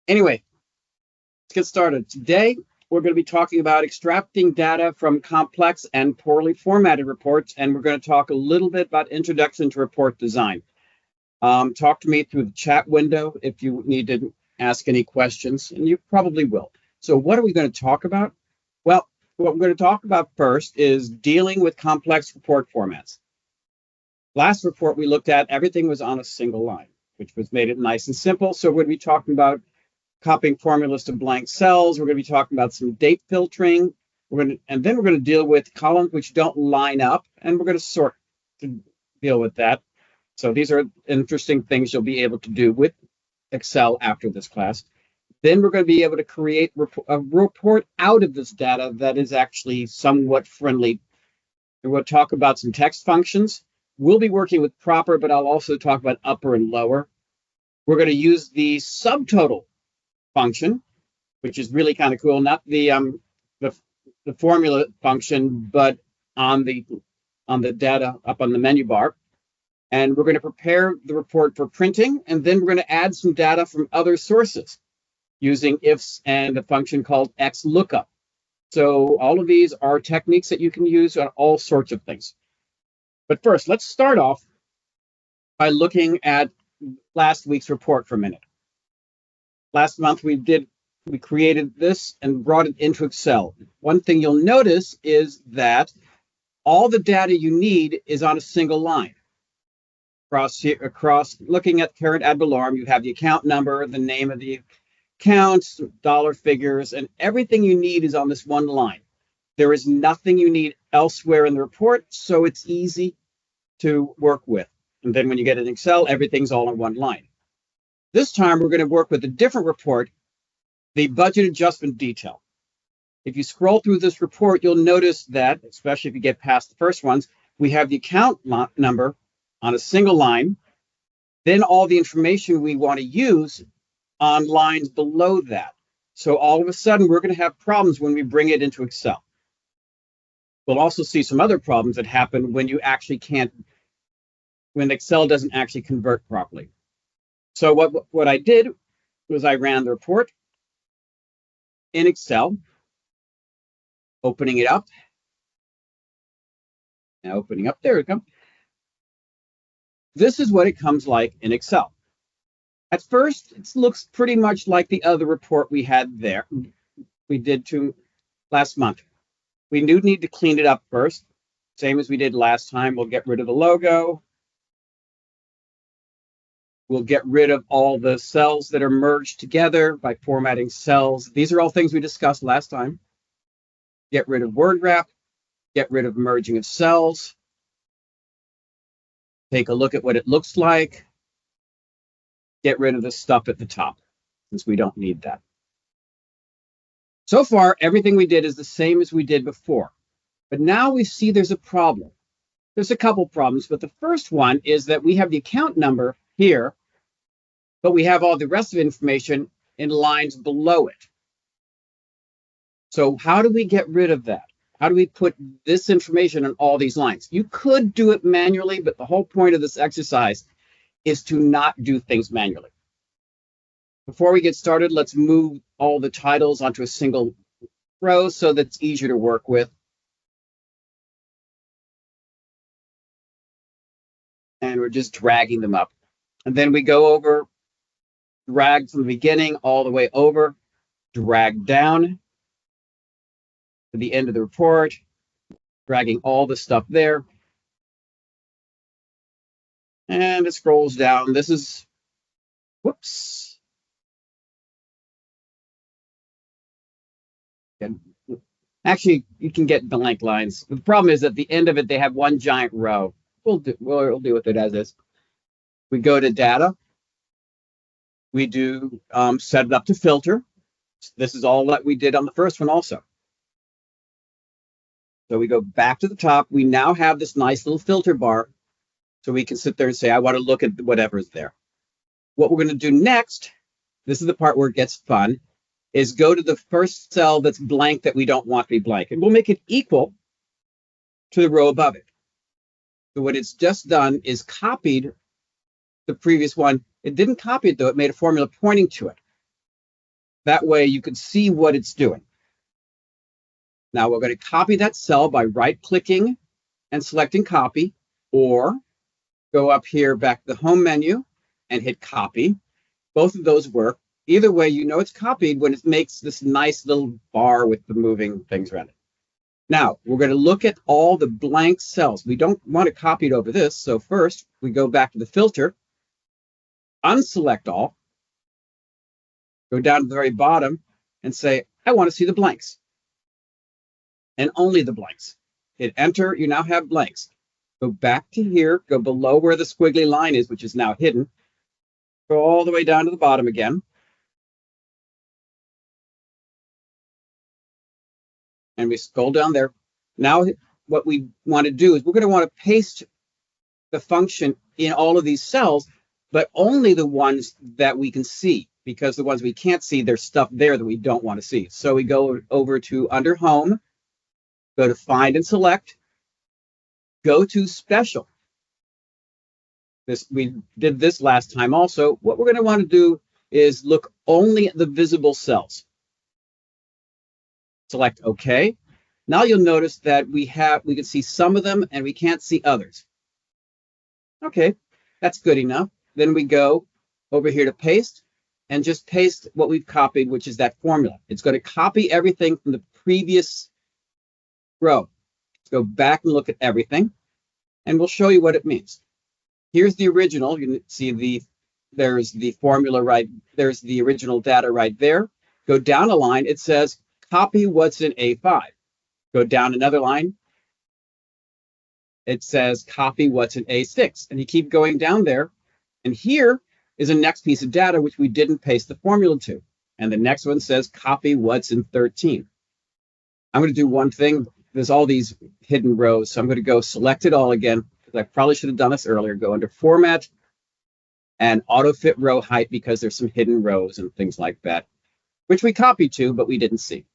Anyway, let's get started. Today, we're going to be talking about extracting data from complex and poorly formatted reports, and we're going to talk a little bit about introduction to report design. Talk to me through the chat window if you need to ask any questions, and you probably will. So what are we going to talk about? Well, what we're going to talk about first is dealing with complex report formats. Last report we looked at, everything was on a single line, which was made it nice and simple. So we're going to be talking about copying formulas to blank cells. We're going to be talking about some date filtering. And then we're going to deal with columns which don't line up, and we're going to sort to deal with that. So these are interesting things you'll be able to do with Excel after this class. Then we're going to be able to create a report out of this data that is actually somewhat friendly. And we'll talk about some text functions. We'll be working with proper, but I'll also talk about upper and lower. We're going to use the subtotal function, which is really kind of cool. Not the formula function, but on the data up on the menu bar. And we're going to prepare the report for printing, and then we're going to add some data from other sources using ifs and a function called XLOOKUP. So all of these are techniques that you can use on all sorts of things. But first, let's start off by looking at last week's report for a minute. Last month we created this and brought it into Excel. One thing you'll notice is that all the data you need is on a single line. Across looking at current ad valorem, you have the account number, the name of the account, dollar figures, and everything you need is on this one line. There is nothing you need elsewhere in the report, so it's easy to work with. And then when you get in Excel, everything's all in one line. This time, we're going to work with a different report, the budget adjustment detail. If you scroll through this report, you'll notice that, especially if you get past the first ones, we have the account number on a single line, then all the information we want to use on lines below that. So all of a sudden, we're going to have problems when we bring it into Excel. We'll also see some other problems that happen when you actually when Excel doesn't actually convert properly. So what I did was I ran the report in Excel, opening it up. Now opening up, there we go. This is what it comes like in Excel. At first, it looks pretty much like the other report we had there. We did last month. We do need to clean it up first, same as we did last time. We'll get rid of the logo. We'll get rid of all the cells that are merged together by formatting cells. These are all things we discussed last time. Get rid of word wrap. Get rid of merging of cells. Take a look at what it looks like. Get rid of the stuff at the top, since we don't need that. So far, everything we did is the same as we did before. But now we see there's a problem. There's a couple problems, but the first one is that we have the account number here, but we have all the rest of the information in lines below it. So how do we get rid of that? How do we put this information on all these lines? You could do it manually, but the whole point of this exercise is to not do things manually. Before we get started, let's move all the titles onto a single row so that it's easier to work with. And we're just dragging them up. And then we go over, drag from the beginning all the way over, drag down to the end of the report, dragging all the stuff there. And it scrolls down. This is, whoops. Actually, you can get blank lines. The problem is at the end of it, they have one giant row. We'll deal with it as is. We go to data. We do set it up to filter. This is all that we did on the first one also. So we go back to the top. We now have this nice little filter bar. So we can sit there and say, I want to look at whatever's there. What we're going to do next, this is the part where it gets fun, is go to the first cell that's blank that we don't want to be blank. And we'll make it equal to the row above it. So what it's just done is copied the previous one. It didn't copy it, though. It made a formula pointing to it. That way you can see what it's doing. Now we're going to copy that cell by right-clicking and selecting copy, or go up here back to the home menu and hit copy. Both of those work. Either way, you know it's copied when it makes this nice little bar with the moving things around it. Now, we're going to look at all the blank cells. We don't want to copy it over this. So first, we go back to the filter, unselect all, go down to the very bottom and say, I want to see the blanks. And only the blanks. Hit enter, you now have blanks. Go back to here, go below where the squiggly line is, which is now hidden. Go all the way down to the bottom again. And we scroll down there. Now what we want to do is we're going to want to paste the function in all of these cells, but only the ones that we can see, because the ones we can't see, there's stuff there that we don't want to see. So we go over to under home, go to find and select, go to special. We did this last time also. What we're going to want to do is look only at the visible cells. Select OK. Now you'll notice that we can see some of them and we can't see others. Okay, that's good enough. Then we go over here to paste and just paste what we've copied, which is that formula. It's going to copy everything from the previous row. Let's go back and look at everything, and we'll show you what it means. Here's the original. You can see there's the formula right, there's the original data right there. Go down a line, it says copy what's in A5. Go down another line, it says copy what's in A6. And you keep going down there. And here is a next piece of data which we didn't paste the formula to. And the next one says copy what's in 13. I'm going to do one thing. There's all these hidden rows. So I'm going to go select it all again, because I probably should have done this earlier. Go under format and auto fit row height, because there's some hidden rows and things like that, which we copied to, but we didn't see.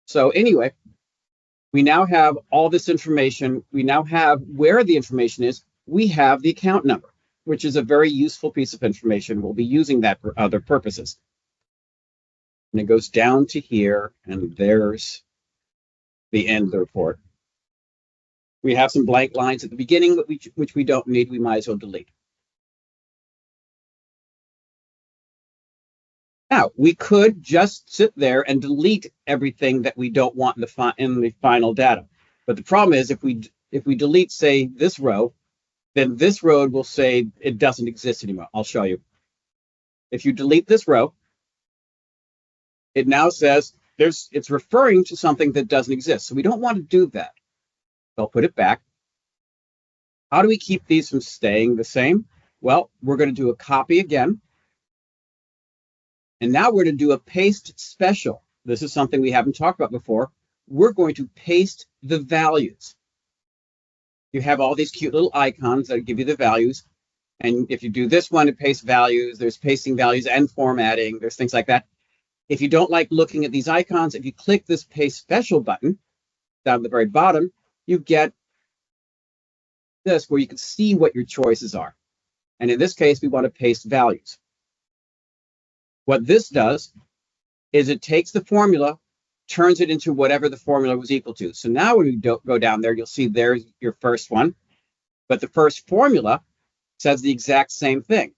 So anyway, we now have all this information. We now have where the information is. We have the account number, which is a very useful piece of information. We'll be using that for other purposes. And it goes down to here, and there's the end of the report. We have some blank lines at the beginning, which we don't need. We might as well delete. Now, we could just sit there and delete everything that we don't want in the final data. But the problem is, if we delete, say, this row, then this row will say it doesn't exist anymore. I'll show you. If you delete this row, it now says it's referring to something that doesn't exist. So we don't want to do that. So I'll put it back. How do we keep these from staying the same? Well, we're going to do a copy again. And now we're going to do a paste special. This is something we haven't talked about before. We're going to paste the values. You have all these cute little icons that give you the values. And if you do this one, it pastes values. There's pasting values and formatting. There's things like that. If you don't like looking at these icons, if you click this paste special button down at the very bottom, you get this where you can see what your choices are. And in this case, we want to paste values. What this does is it takes the formula, turns it into whatever the formula was equal to. So now when we go down there, you'll see there's your first one. But the first formula says the exact same thing.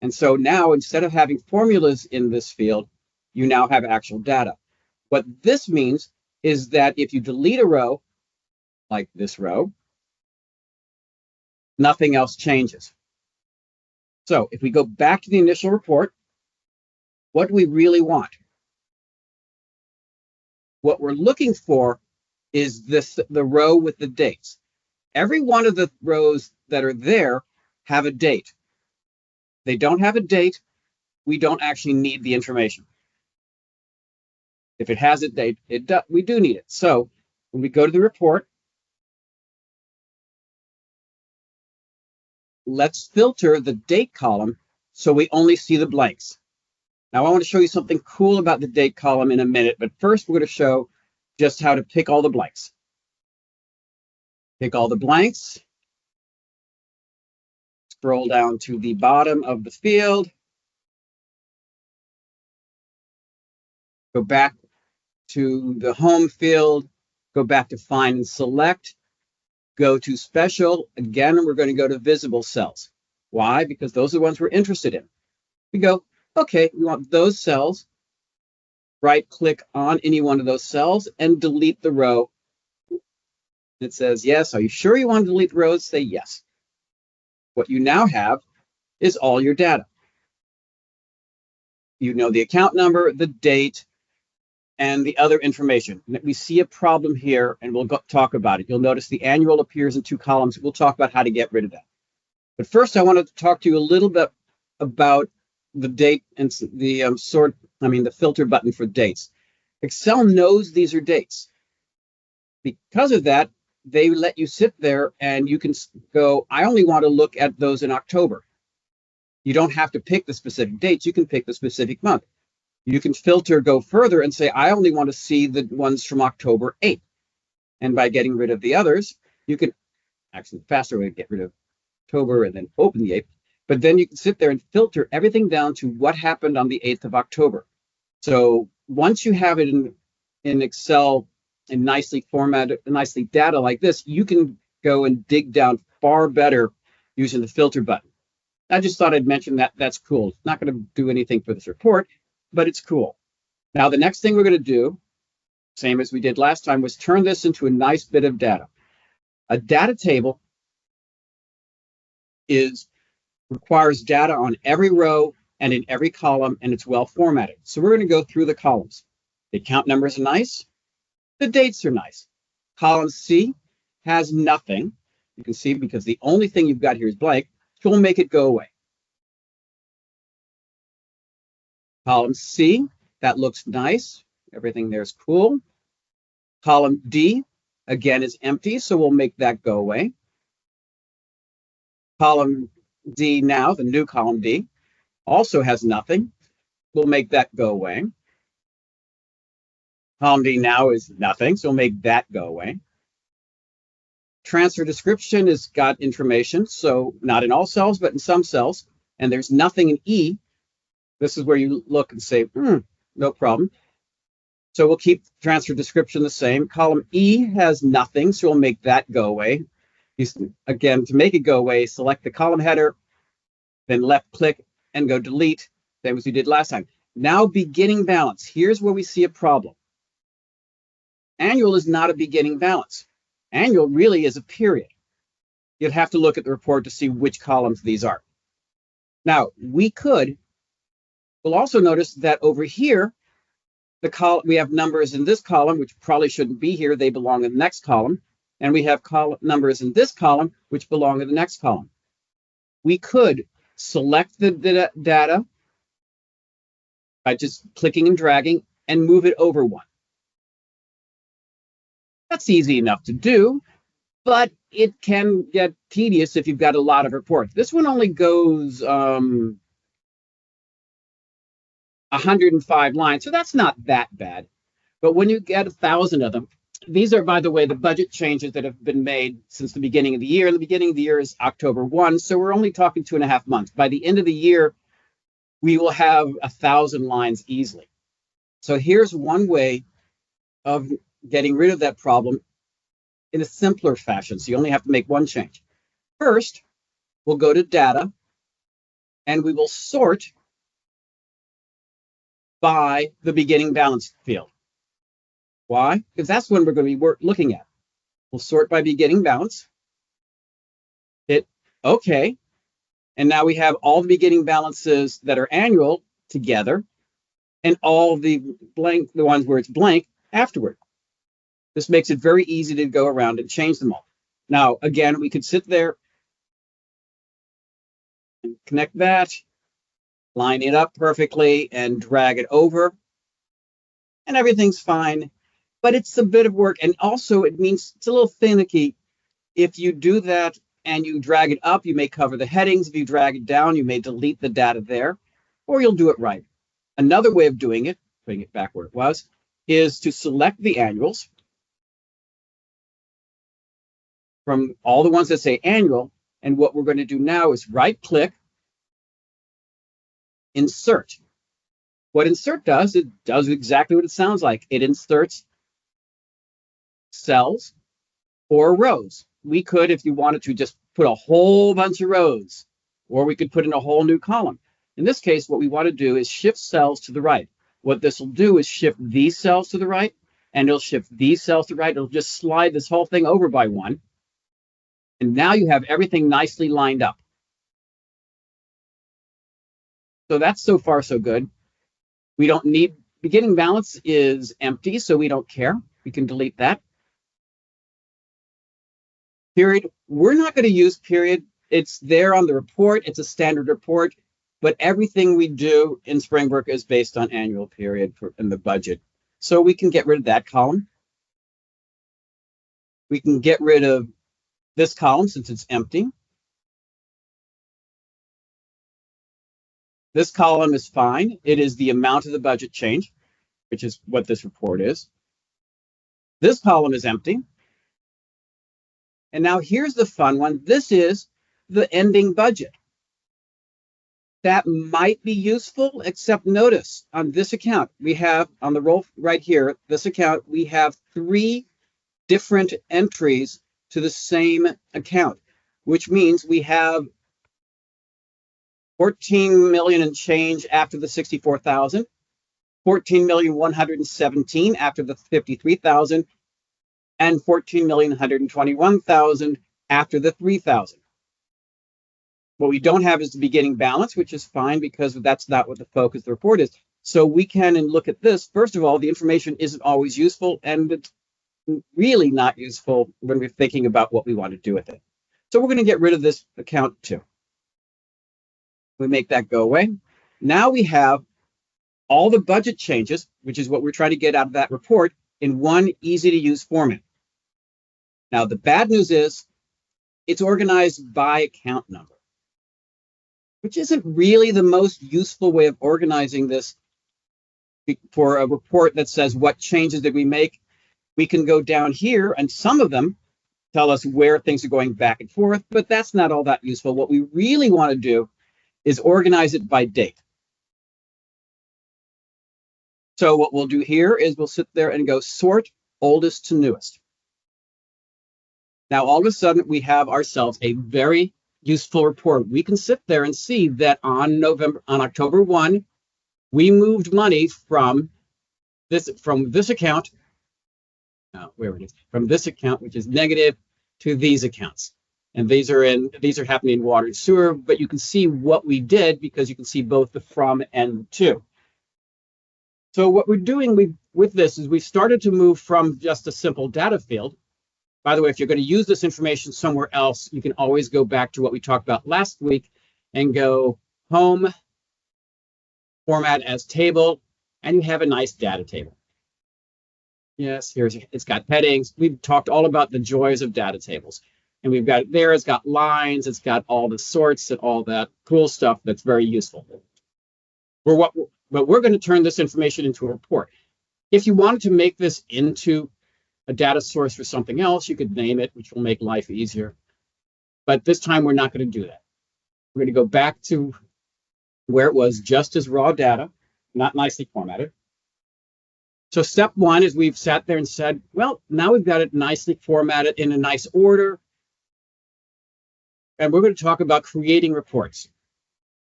And so now, instead of having formulas in this field, you now have actual data. What this means is that if you delete a row, like this row, nothing else changes. So if we go back to the initial report, what do we really want? What we're looking for is the row with the dates. Every one of the rows that are there have a date. They don't have a date, we don't actually need the information. If it has a date, we do need it. So when we go to the report, let's filter the date column so we only see the blanks. Now I want to show you something cool about the date column in a minute, but first we're going to show just how to pick all the blanks. Pick all the blanks. Scroll down to the bottom of the field. Go back to the home field, go back to find and select, go to special. Again, we're going to go to visible cells. Why? Because those are the ones we're interested in. We go, okay, we want those cells. Right click on any one of those cells and delete the row. It says, yes. Are you sure you want to delete the rows? Say yes. What you now have is all your data. You know the account number, the date, and the other information. We see a problem here, and we'll talk about it. You'll notice the annual appears in 2 columns. We'll talk about how to get rid of that. But first, I wanted to talk to you a little bit about the date and the the filter button for dates. Excel knows these are dates. Because of that, they let you sit there and you can go, I only want to look at those in October. You don't have to pick the specific dates. You can pick the specific month. You can filter, go further and say, I only want to see the ones from October 8th. And by getting rid of the others, you can actually the faster way to get rid of October and then open the 8th. But then you can sit there and filter everything down to what happened on the 8th of October. So once you have it in Excel and nicely formatted, nicely data like this, you can go and dig down far better using the filter button. I just thought I'd mention that. That's cool. It's not going to do anything for this report, but it's cool. Now, the next thing we're going to do, same as we did last time, was turn this into a nice bit of data. A data table requires data on every row and in every column, and it's well formatted. So we're going to go through the columns. The account numbers are nice. The dates are nice. Column C has nothing. You can see because the only thing you've got here is blank, so we'll make it go away. Column C, that looks nice. Everything there is cool. Column D, again, is empty, so we'll make that go away. Column D now, the new column D, also has nothing. We'll make that go away. Column D now is nothing, so we'll make that go away. Transfer description has got information, so not in all cells, but in some cells. And there's nothing in E. This is where you look and say, no problem. So we'll keep transfer description the same. Column E has nothing, so we'll make that go away. Again, to make it go away, select the column header, then left click and go delete, same as we did last time. Now beginning balance. Here's where we see a problem. Annual is not a beginning balance. Annual really is a period. You'd have to look at the report to see which columns these are. Now, we'll also notice that over here, we have numbers in this column, which probably shouldn't be here. They belong in the next column. And we have numbers in this column, which belong in the next column. We could select the data by just clicking and dragging and move it over one. That's easy enough to do, but it can get tedious if you've got a lot of reports. This one only goes 105 lines, so that's not that bad. But when you get 1,000 of them, these are, by the way, the budget changes that have been made since the beginning of the year. The beginning of the year is October 1, so we're only talking 2.5 months. By the end of the year, we will have 1,000 lines easily. So here's one way of getting rid of that problem in a simpler fashion. So you only have to make one change. First, we'll go to data and we will sort by the beginning balance field. Why? Because that's when we're going to be looking at. We'll sort by beginning balance. Hit OK. And now we have all the beginning balances that are annual together and all the ones where it's blank afterward. This makes it very easy to go around and change them all. Now, again, we could sit there and connect that, line it up perfectly, and drag it over, and everything's fine. But it's a bit of work, and also it means it's a little finicky. If you do that and you drag it up, you may cover the headings. If you drag it down, you may delete the data there, or you'll do it right. Another way of doing it, putting it back where it was, is to select the annuals from all the ones that say annual. And what we're going to do now is right-click, insert. What insert does, it does exactly what it sounds like. It inserts cells or rows. We could, if you wanted to, just put a whole bunch of rows, or we could put in a whole new column. In this case, what we want to do is shift cells to the right. What this will do is shift these cells to the right, and it'll shift these cells to the right. It'll just slide this whole thing over by one. And now you have everything nicely lined up. So that's so far so good. We don't need, beginning balance is empty, so we don't care. We can delete that. Period. We're not going to use period. It's there on the report. It's a standard report, but everything we do in Springbrook is based on annual period in the budget. So we can get rid of that column. We can get rid of this column since it's empty. This column is fine. It is the amount of the budget change, which is what this report is. This column is empty. And now here's the fun one. This is the ending budget. That might be useful, except notice on this account, we have on the roll right here, this account, we have 3 different entries to the same account, which means we have 14 million and change after the 64,000, 14,117,000 after the 53,000, and 14,121,000 after the 3,000. What we don't have is the beginning balance, which is fine because that's not what the focus of the report is. So we can look at this. First of all, the information isn't always useful, and it's really not useful when we're thinking about what we want to do with it. So we're going to get rid of this account too. We make that go away. Now we have all the budget changes, which is what we're trying to get out of that report, in one easy to use format. Now, the bad news is it's organized by account number, which isn't really the most useful way of organizing this for a report that says what changes did we make. We can go down here, and some of them tell us where things are going back and forth, but that's not all that useful. What we really want to do is organize it by date. So what we'll do here is we'll sit there and go sort oldest to newest. Now, all of a sudden, we have ourselves a very useful report. We can sit there and see that on October 1, we moved money from this account, from this account, which is negative, to these accounts. And these are happening in water and sewer, but you can see what we did because you can see both the from and the to. So what we're doing with this is we started to move from just a simple data field. By the way, if you're going to use this information somewhere else, you can always go back to what we talked about last week and go home, format as table, and you have a nice data table. Yes, it's got headings. We've talked all about the joys of data tables. And we've got it there, it's got lines, it's got all the sorts and all that cool stuff that's very useful. But we're going to turn this information into a report. If you wanted to make this into a data source for something else, you could name it, which will make life easier. But this time, we're not going to do that. We're going to go back to where it was just as raw data, not nicely formatted. So step 1 is we've sat there and said, well, now we've got it nicely formatted in a nice order. And we're going to talk about creating reports.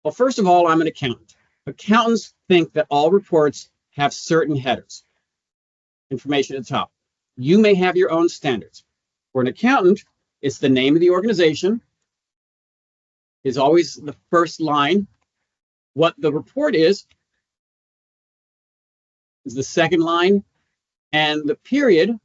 Well, first of all, I'm an accountant. Accountants think that all reports have certain headers, information at the top. You may have your own standards. For an accountant, it's the name of the organization, is always the first line. What the report is the second line, and the period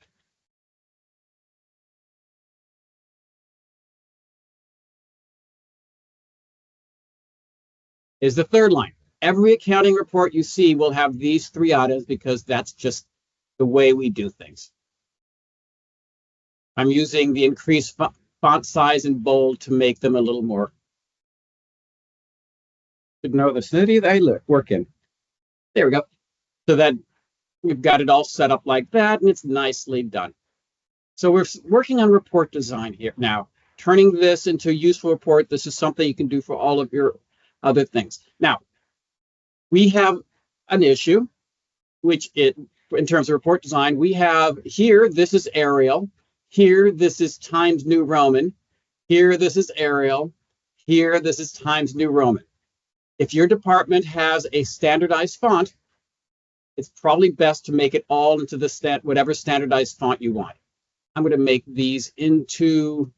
is the third line. Every accounting report you see will have these 3 items because that's just the way we do things. I'm using the increased font size and bold to make them a little more. To know the city that I work in. There we go. So that we've got it all set up like that, and it's nicely done. So we're working on report design here now, turning this into a useful report. This is something you can do for all of your other things. Now, we have an issue, which in terms of report design, we have here, this is Arial. Here, this is Times New Roman. Here, this is Arial. Here, this is Times New Roman. If your department has a standardized font, it's probably best to make it all into the whatever standardized font you want. I'm going to make these into,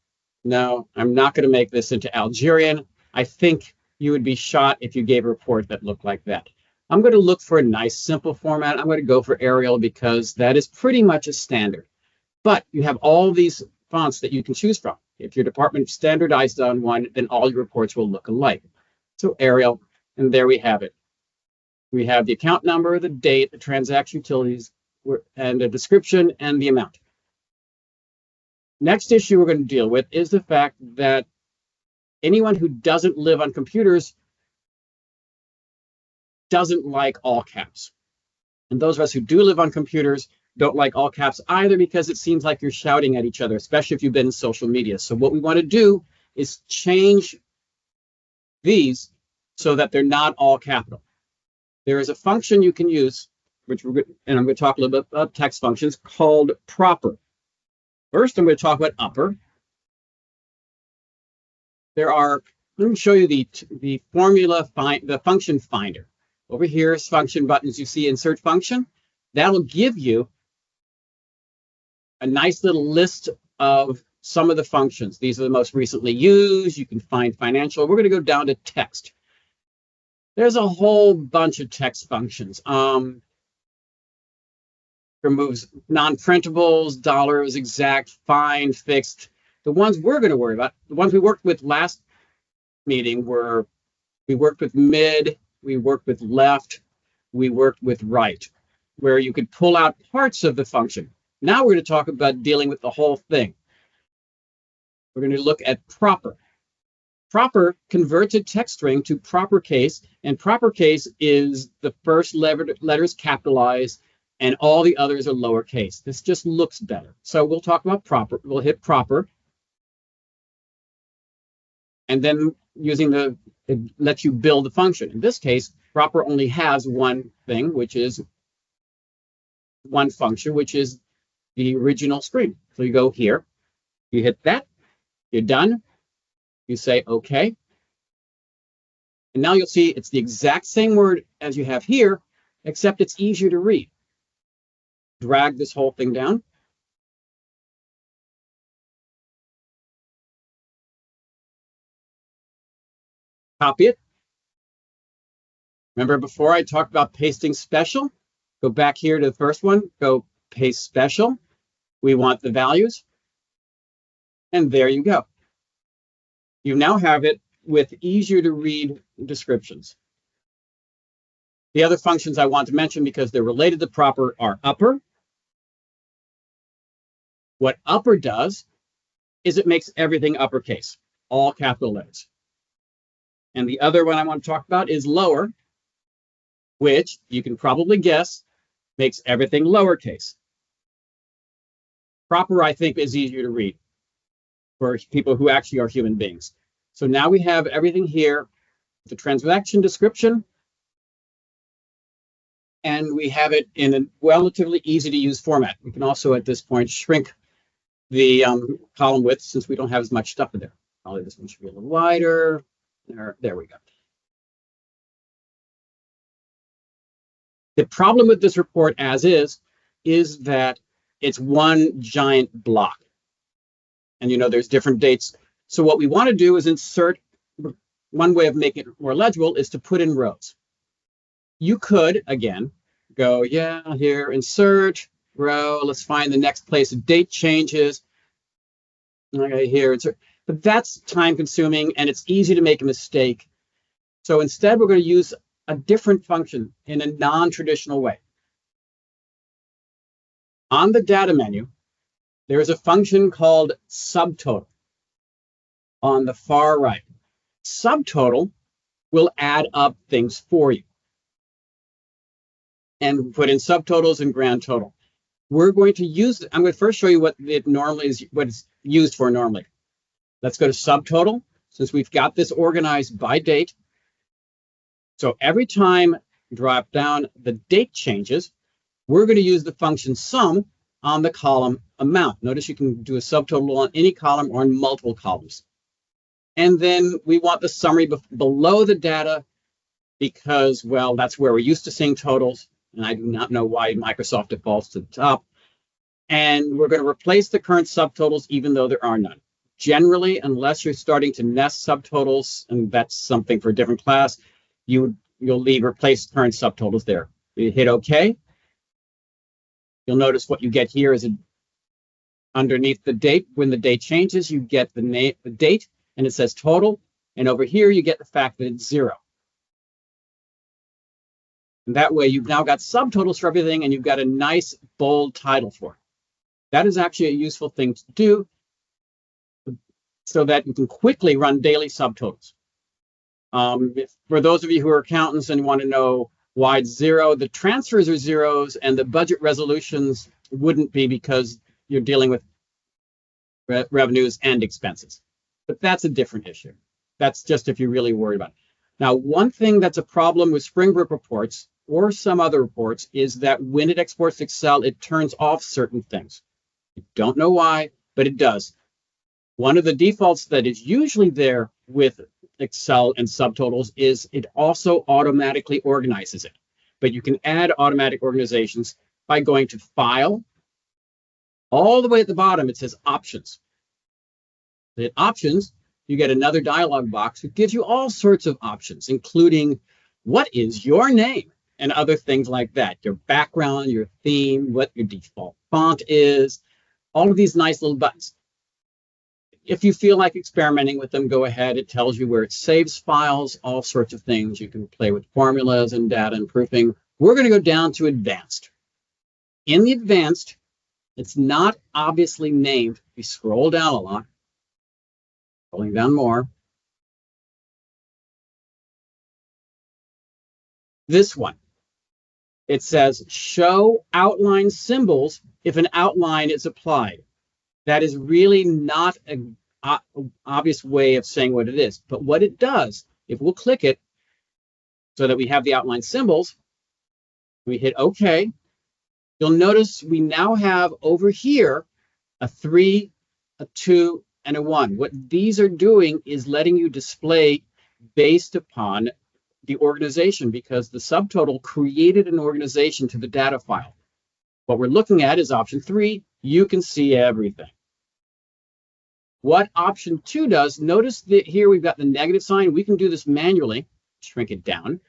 no, I'm not going to make this into Algerian. I think you would be shot if you gave a report that looked like that. I'm going to look for a nice, simple format. I'm going to go for Arial because that is pretty much a standard. But you have all these fonts that you can choose from. If your department standardized on one, then all your reports will look alike. So Arial, and there we have it. We have the account number, the date, the transaction utilities, and the description and the amount. Next issue we're going to deal with is the fact that anyone who doesn't live on computers doesn't like all caps. And those of us who do live on computers don't like all caps either because it seems like you're shouting at each other, especially if you've been in social media. So what we want to do is change these so that they're not all capital. There is a function you can use, and I'm going to talk a little bit about text functions, called proper. First, I'm going to talk about upper. Let me show you the the function finder. Over here is function buttons. You see insert function. That'll give you a nice little list of some of the functions. These are the most recently used. You can find financial. We're going to go down to text. There's a whole bunch of text functions. Removes non-printables, dollars, exact, find, fixed. The ones we're going to worry about, the ones we worked with last meeting were, we worked with mid, we worked with left, we worked with right, where you could pull out parts of the function. Now we're going to talk about dealing with the whole thing. We're going to look at proper. Proper converts a text string to proper case, and proper case is the first letters capitalized and all the others are lowercase. This just looks better. So we'll talk about proper. We'll hit proper. And then using it lets you build the function. In this case, proper only has one thing, which is one function, which is the original string. So you go here, you hit that, you're done. You say, okay. And now you'll see it's the exact same word as you have here, except it's easier to read. Drag this whole thing down. Copy it. Remember before I talked about pasting special? Go back here to the first one, go paste special. We want the values. And there you go. You now have it with easier to read descriptions. The other functions I want to mention because they're related to proper are upper. What upper does is it makes everything uppercase, all capital letters. And the other one I want to talk about is lower, which you can probably guess makes everything lowercase. Proper, I think, is easier to read for people who actually are human beings. So now we have everything here, the transaction description, and we have it in a relatively easy to use format. We can also at this point shrink the column width since we don't have as much stuff in there. Probably this one should be a little wider. There we go. The problem with this report as is that it's one giant block. And you know there's different dates. So what we want to do is insert, one way of making it more legible is to put in rows. You could, again, go, yeah, here, insert, row, let's find the next place of date changes. Okay, here, insert. But that's time consuming and it's easy to make a mistake. So instead, we're going to use a different function in a non-traditional way. On the data menu, there is a function called subtotal on the far right. Subtotal will add up things for you and put in subtotals and grand total. We're going to use, I'm going to first show you what it normally is, what it's used for normally. Let's go to subtotal, since we've got this organized by date. So every time drop down the date changes, we're going to use the function sum on the column amount. Notice you can do a subtotal on any column or on multiple columns. And then we want the summary below the data because, well, that's where we're used to seeing totals. And I do not know why Microsoft defaults to the top. And we're going to replace the current subtotals even though there are none. Generally, unless you're starting to nest subtotals, and that's something for a different class, you'll leave replace current subtotals there. You hit OK. You'll notice what you get here is underneath the date. When the date changes, you get the date, and it says total. And over here, you get the fact that it's 0. And that way, you've now got subtotals for everything, and you've got a nice, bold title for it. That is actually a useful thing to do so that you can quickly run daily subtotals. For those of you who are accountants and want to know why it's 0, the transfers are zeros, and the budget resolutions wouldn't be because you're dealing with revenues and expenses. But that's a different issue. That's just if you're really worried about it. Now, one thing that's a problem with Springbrook reports or some other reports is that when it exports to Excel, it turns off certain things. You don't know why, but it does. One of the defaults that is usually there with Excel and subtotals is it also automatically organizes it. But you can add automatic organizations by going to File. All the way at the bottom, it says Options. Hit Options, you get another dialog box that gives you all sorts of options, including what is your name and other things like that. Your background, your theme, what your default font is, all of these nice little buttons. If you feel like experimenting with them, go ahead. It tells you where it saves files, all sorts of things. You can play with formulas and data and proofing. We're going to go down to Advanced. In the Advanced, it's not obviously named. We scroll down a lot, scrolling down more. This one, it says show outline symbols if an outline is applied. That is really not an obvious way of saying what it is. But what it does, if we'll click it so that we have the outline symbols, we hit OK, you'll notice we now have over here a 3, a 2, and a 1. What these are doing is letting you display based upon the organization because the subtotal created an organization to the data file. What we're looking at is option 3. You can see everything. What option 2 does, notice that here we've got the negative sign. We can do this manually, shrink it down,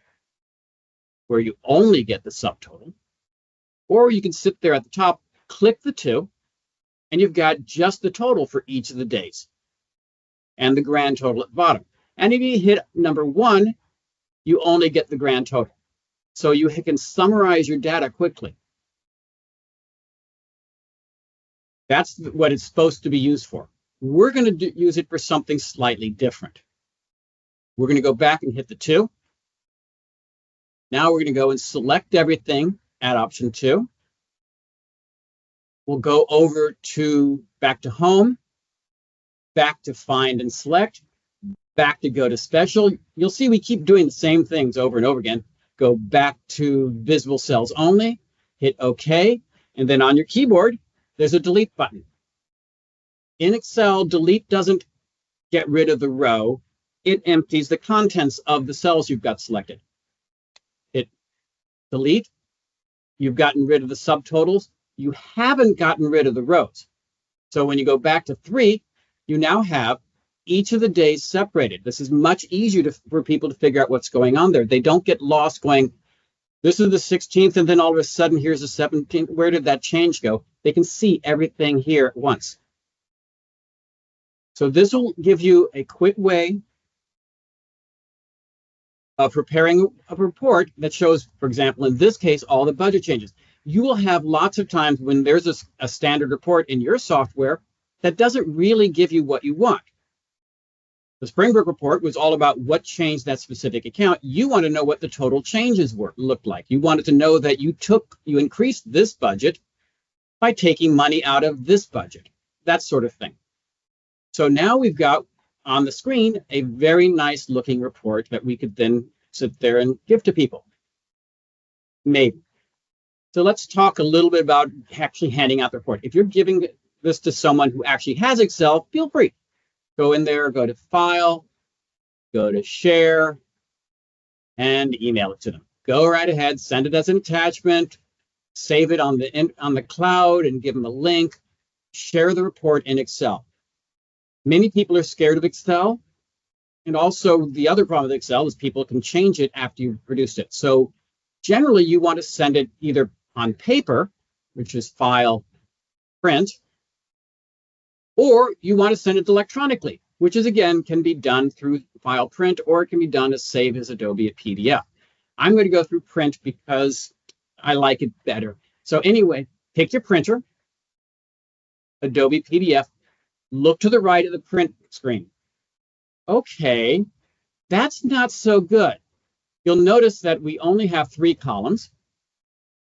where you only get the subtotal. Or you can sit there at the top, click the 2, and you've got just the total for each of the days and the grand total at the bottom. And if you hit number 1, you only get the grand total. So you can summarize your data quickly. That's what it's supposed to be used for. We're going to use it for something slightly different. We're going to go back and hit the 2. Now we're going to go and select everything at option 2. We'll go over to back to Home, back to Find and Select, back to Go to Special. You'll see we keep doing the same things over and over again. Go back to Visible Cells Only, hit OK, and then on your keyboard, there's a Delete button. In Excel, delete doesn't get rid of the row. It empties the contents of the cells you've got selected. Hit delete. You've gotten rid of the subtotals. You haven't gotten rid of the rows. So when you go back to 3, you now have each of the days separated. This is much easier for people to figure out what's going on there. They don't get lost going, this is the 16th, and then all of a sudden, here's the 17th. Where did that change go? They can see everything here at once. So this will give you a quick way of preparing a report that shows, for example, in this case, all the budget changes. You will have lots of times when there's a standard report in your software that doesn't really give you what you want. The Springbrook report was all about what changed that specific account. You want to know what the total changes looked like. You wanted to know that you increased this budget by taking money out of this budget, that sort of thing. So now we've got on the screen a very nice looking report that we could then sit there and give to people. Maybe. So let's talk a little bit about actually handing out the report. If you're giving this to someone who actually has Excel, feel free. Go in there, go to File, go to Share, and email it to them. Go right ahead, send it as an attachment, save it on the cloud, and give them a link. Share the report in Excel. Many people are scared of Excel. And also the other problem with Excel is people can change it after you've produced it. So generally you want to send it either on paper, which is File, Print, or you want to send it electronically, which is, again, can be done through File, Print, or it can be done as save as Adobe a PDF. I'm going to go through Print because I like it better. So anyway, take your printer, Adobe PDF, look to the right of the print screen. Okay, that's not so good. You'll notice that we only have 3 columns.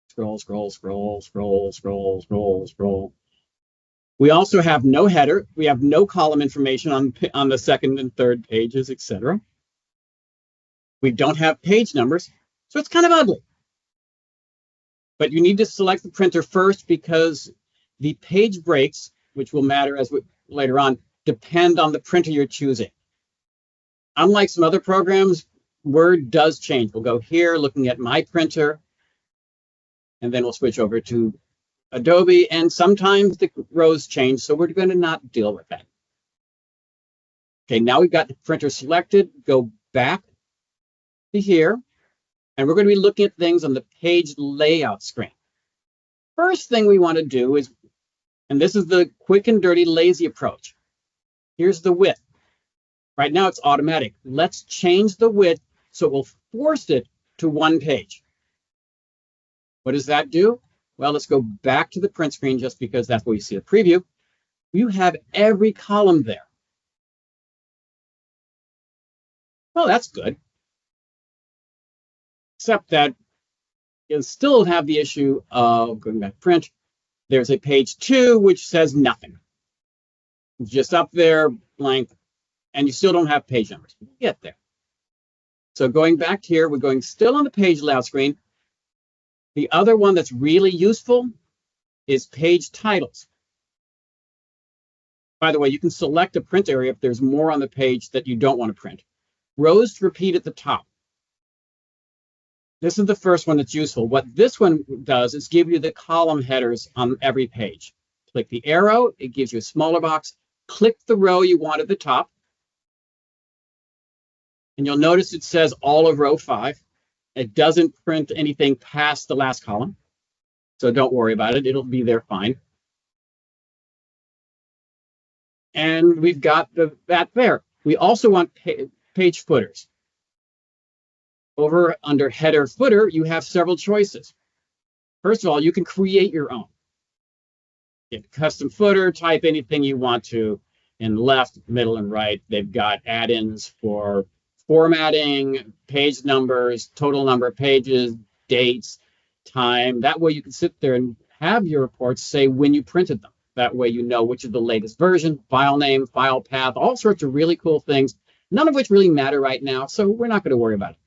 Scroll, scroll, scroll, scroll, scroll, scroll, scroll. We also have no header. We have no column information on the second and third pages, etc. We don't have page numbers, so it's kind of ugly. But you need to select the printer first because the page breaks, which will matter later on, depend on the printer you're choosing. Unlike some other programs, Word does change. We'll go here, looking at my printer, and then we'll switch over to Adobe, and sometimes the rows change, so we're going to not deal with that. Okay, now we've got the printer selected. Go back to here, and we're going to be looking at things on the page layout screen. First thing we want to do is, and this is the quick and dirty lazy approach. Here's the width. Right now it's automatic. Let's change the width so it will force it to 1 page. What does that do? Well, let's go back to the print screen just because that's where you see the preview. You have every column there. Well, that's good. Except that you'll still have the issue of going back to print. There's a page 2 which says nothing. It's just up there, blank, and you still don't have page numbers. We'll get there. So going back here, we're going still on the page layout screen. The other one that's really useful is page titles. By the way, you can select a print area if there's more on the page that you don't want to print. Rows to repeat at the top. This is the first one that's useful. What this one does is give you the column headers on every page. Click the arrow, it gives you a smaller box. Click the row you want at the top. And you'll notice it says all of row 5. It doesn't print anything past the last column. So don't worry about it. It'll be there fine. And we've got that there. We also want page footers. Over under header footer, you have several choices. First of all, you can create your own. Get custom footer, type anything you want to in left, middle, and right. They've got add-ins for formatting, page numbers, total number of pages, dates, time. That way you can sit there and have your reports say when you printed them. That way you know which is the latest version, file name, file path, all sorts of really cool things, none of which really matter right now, so we're not going to worry about it.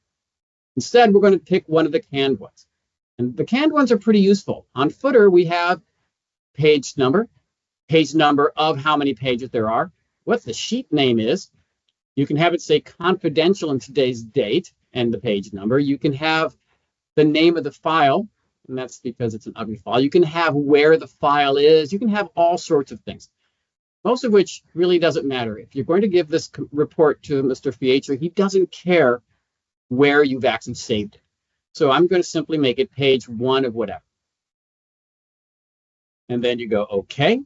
Instead, we're going to pick one of the canned ones. And the canned ones are pretty useful. On footer, we have page number of how many pages there are, what the sheet name is. You can have it say confidential in today's date and the page number. You can have the name of the file, and that's because it's an ugly file. You can have where the file is. You can have all sorts of things, most of which really doesn't matter. If you're going to give this report to Mr. Fietcher, he doesn't care where you've actually saved it. So I'm going to simply make it page 1 of whatever. And then you go, OK.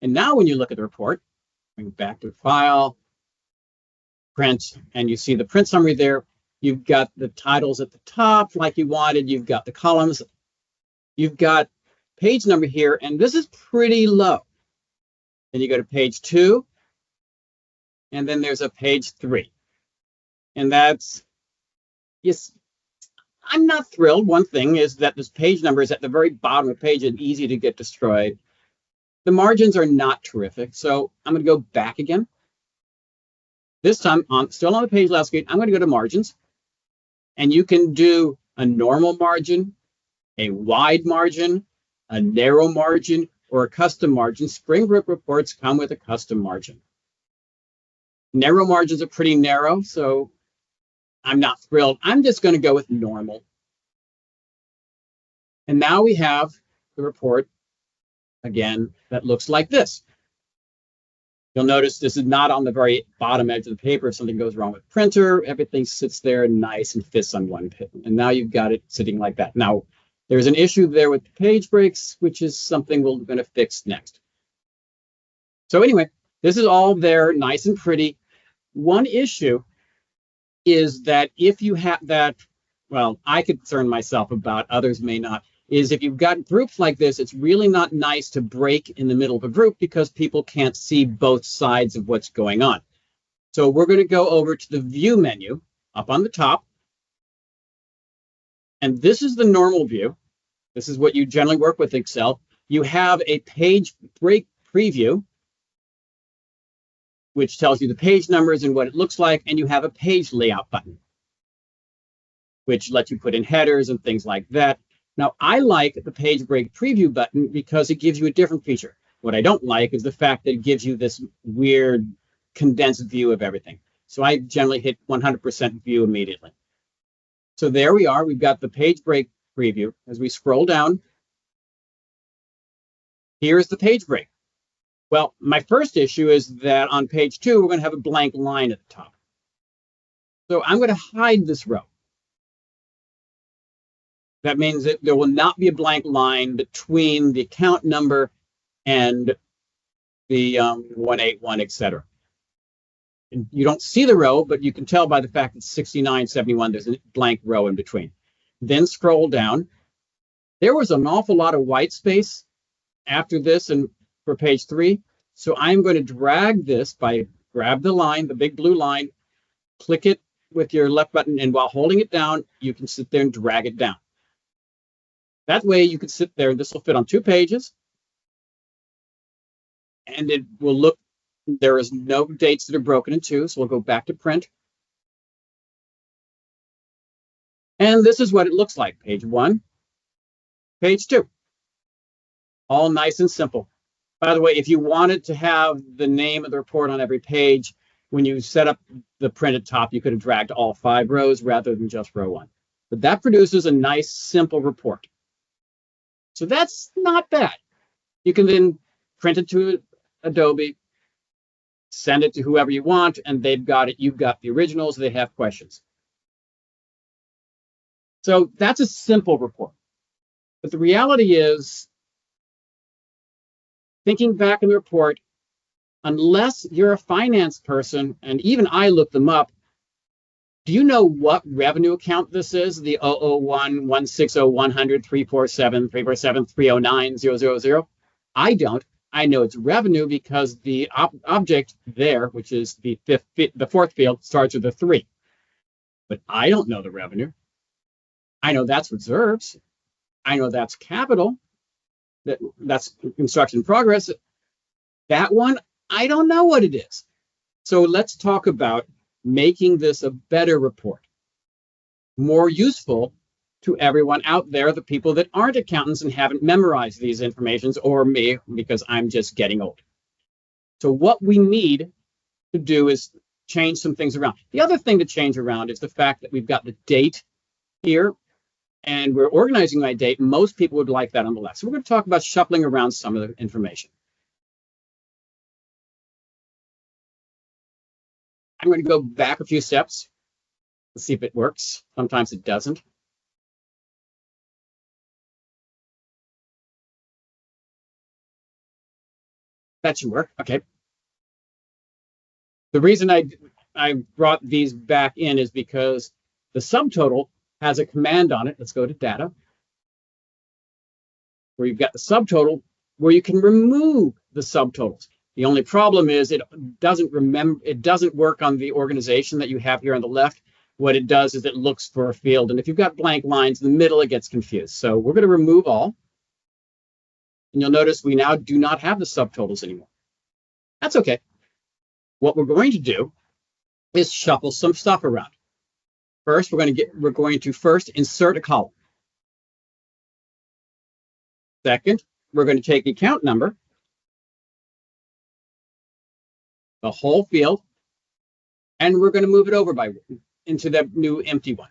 And now when you look at the report, bring back to File, Print, and you see the print summary there. You've got the titles at the top like you wanted. You've got the columns. You've got page number here, and this is pretty low. Then you go to page 2, and then there's a page 3. And that's, yes, I'm not thrilled. One thing is that this page number is at the very bottom of the page and easy to get destroyed. The margins are not terrific, so I'm going to go back again. This time, still on the page layout screen, I'm going to go to margins. And you can do a normal margin, a wide margin, a narrow margin, or a custom margin. Springbrook reports come with a custom margin. Narrow margins are pretty narrow, so I'm not thrilled. I'm just going to go with normal. And now we have the report, again, that looks like this. You'll notice this is not on the very bottom edge of the paper. If something goes wrong with printer, everything sits there nice and fits on one page. And now you've got it sitting like that. Now, there's an issue there with the page breaks, which is something we're going to fix next. So anyway, this is all there, nice and pretty. One issue is that if you have that, well, I concern myself about, others may not, is if you've got groups like this, it's really not nice to break in the middle of a group because people can't see both sides of what's going on. So we're going to go over to the View menu up on the top. And this is the normal view. This is what you generally work with Excel. You have a page break preview, which tells you the page numbers and what it looks like, and you have a page layout button, which lets you put in headers and things like that. Now, I like the page break preview button because it gives you a different feature. What I don't like is the fact that it gives you this weird condensed view of everything. So I generally hit 100% view immediately. So there we are. We've got the page break preview. As we scroll down, here's the page break. Well, my first issue is that on page 2, we're going to have a blank line at the top. So I'm going to hide this row. That means that there will not be a blank line between the account number and the 181, etc. And you don't see the row, but you can tell by the fact that 6971, there's a blank row in between. Then scroll down. There was an awful lot of white space after this and for page 3. So I'm going to drag this by grab the line, the big blue line, click it with your left button, and while holding it down, you can sit there and drag it down. That way you can sit there, and this will fit on 2 pages. And it will look, there is no dates that are broken in 2, so we'll go back to print. And this is what it looks like, page 1, page 2. All nice and simple. By the way, if you wanted to have the name of the report on every page, when you set up the printed top, you could have dragged all 5 rows rather than just row 1. But that produces a nice, simple report. So that's not bad. You can then print it to Adobe, send it to whoever you want, and they've got it. You've got the originals. They have questions. So that's a simple report. But the reality is, thinking back in the report, unless you're a finance person, and even I looked them up, do you know what revenue account this is? The 001, 160, 100, 347, 347, 309, 000? I don't. I know it's revenue because the object there, which is the 4th field, starts with a 3. But I don't know the revenue. I know that's reserves. I know that's capital. That's construction in progress. That one, I don't know what it is. So let's talk about making this a better report, more useful to everyone out there, the people that aren't accountants and haven't memorized these informations, or me, because I'm just getting old. So what we need to do is change some things around. The other thing to change around is the fact that we've got the date here, and we're organizing by date. Most people would like that on the left. So we're going to talk about shuffling around some of the information. I'm going to go back a few steps. Let's see if it works. Sometimes it doesn't. That should work. Okay. The reason I brought these back in is because the subtotal has a command on it. Let's go to data, where you've got the subtotal, where you can remove the subtotals. The only problem is it doesn't work on the organization that you have here on the left. What it does is it looks for a field, and if you've got blank lines in the middle, it gets confused. So we're going to remove all, and you'll notice we now do not have the subtotals anymore. That's okay. What we're going to do is shuffle some stuff around. First, we're going to first insert a column. Second, we're going to take the account number, the whole field, and we're going to move it over into the new empty one.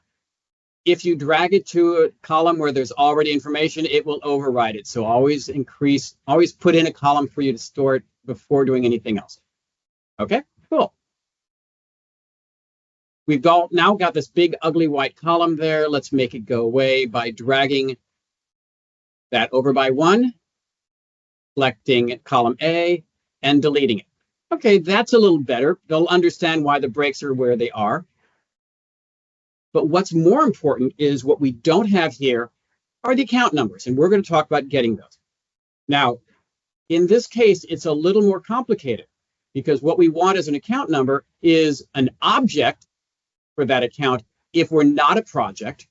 If you drag it to a column where there's already information, it will override it. So always put in a column for you to store it before doing anything else. Okay, cool. We've now got this big ugly white column there. Let's make it go away by dragging that over by one, selecting column A, and deleting it. Okay, that's a little better. They'll understand why the breaks are where they are. But what's more important is what we don't have here are the account numbers, and we're going to talk about getting those. Now, in this case, it's a little more complicated because what we want as an account number is an object for that account if we're not a project.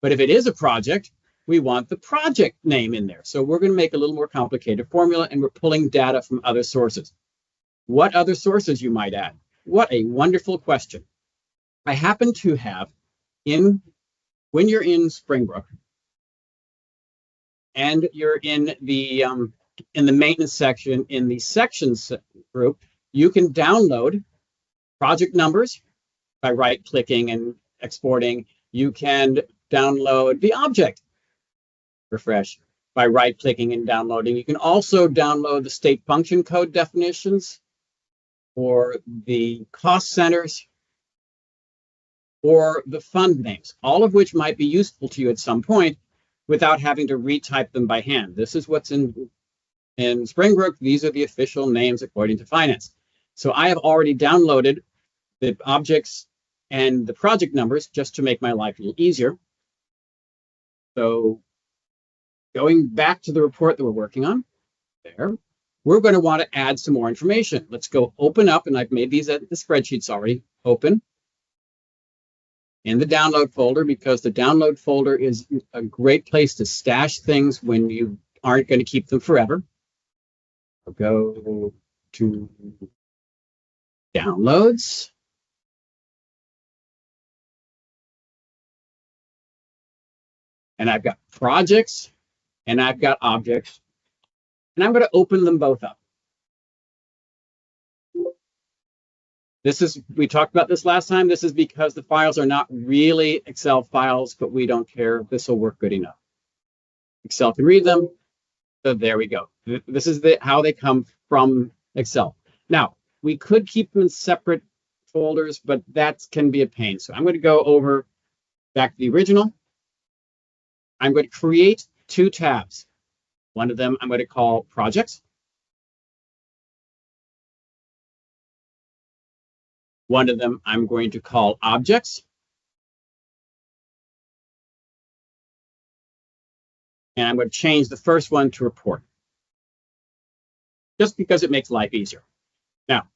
But if it is a project, we want the project name in there. So we're going to make a little more complicated formula, and we're pulling data from other sources. What other sources, you might add? What a wonderful question. I happen to have when you're in Springbrook and you're in the maintenance section in the sections group, you can download project numbers by right-clicking and exporting. You can download the object, refresh, by right-clicking and downloading. You can also download the state function code definitions or the cost centers or the fund names, all of which might be useful to you at some point without having to retype them by hand. This is what's in Springbrook. These are the official names according to finance. So I have already downloaded the objects and the project numbers just to make my life a little easier. So going back to the report that we're working on, there, we're going to want to add some more information. Let's go open up, and I've made these at the spreadsheets already. Open in the download folder, because the download folder is a great place to stash things when you aren't going to keep them forever. I'll go to downloads. And I've got projects and I've got objects, and I'm going to open them both up. We talked about this last time. This is because the files are not really Excel files, but we don't care. This will work good enough. Excel can read them. So there we go. This is how they come from Excel. Now, we could keep them in separate folders, but that can be a pain. So I'm going to go over back to the original. I'm going to create two tabs. One of them I'm going to call projects. One of them I'm going to call objects. And I'm going to change the first one to report, just because it makes life easier. Now,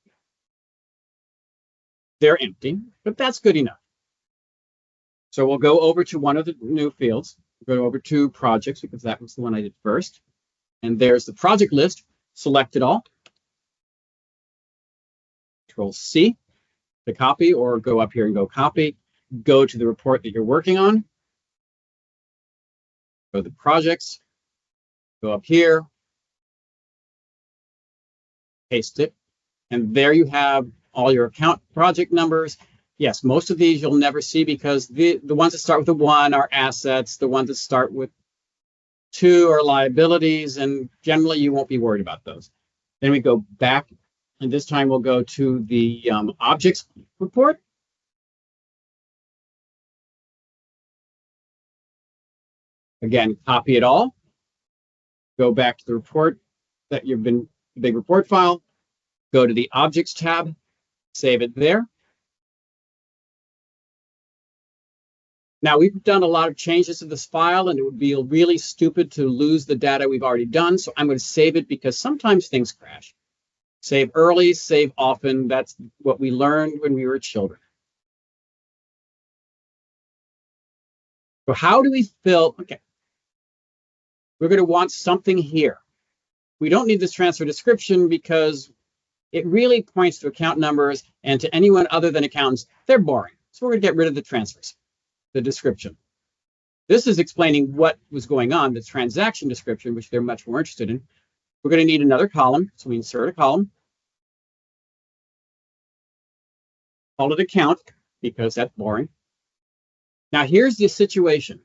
they're empty, but that's good enough. So we'll go over to one of the new fields. We'll go over to projects, because that was the one I did first. And there's the project list. Select it all. Control C to copy, or go up here and go copy. Go to the report that you're working on. Go to the projects. Go up here. Paste it. And there you have all your account project numbers. Yes, most of these you'll never see, because the ones that start with a 1 are assets. The ones that start with 2 are liabilities, and generally you won't be worried about those. Then we go back, and this time we'll go to the objects report. Again, copy it all. Go back to the report that you've been, the big report file. Go to the objects tab, save it there. Now, we've done a lot of changes to this file, and it would be really stupid to lose the data we've already done. So I'm going to save it, because sometimes things crash. Save early, save often. That's what we learned when we were children. So how do we fill? Okay. We're going to want something here. We don't need this transfer description, because it really points to account numbers, and to anyone other than accountants, they're boring. So we're going to get rid of the transfers, the description. This is explaining what was going on, the transaction description, which they're much more interested in. We're going to need another column, so we insert a column. Call it account, because that's boring. Now here's the situation.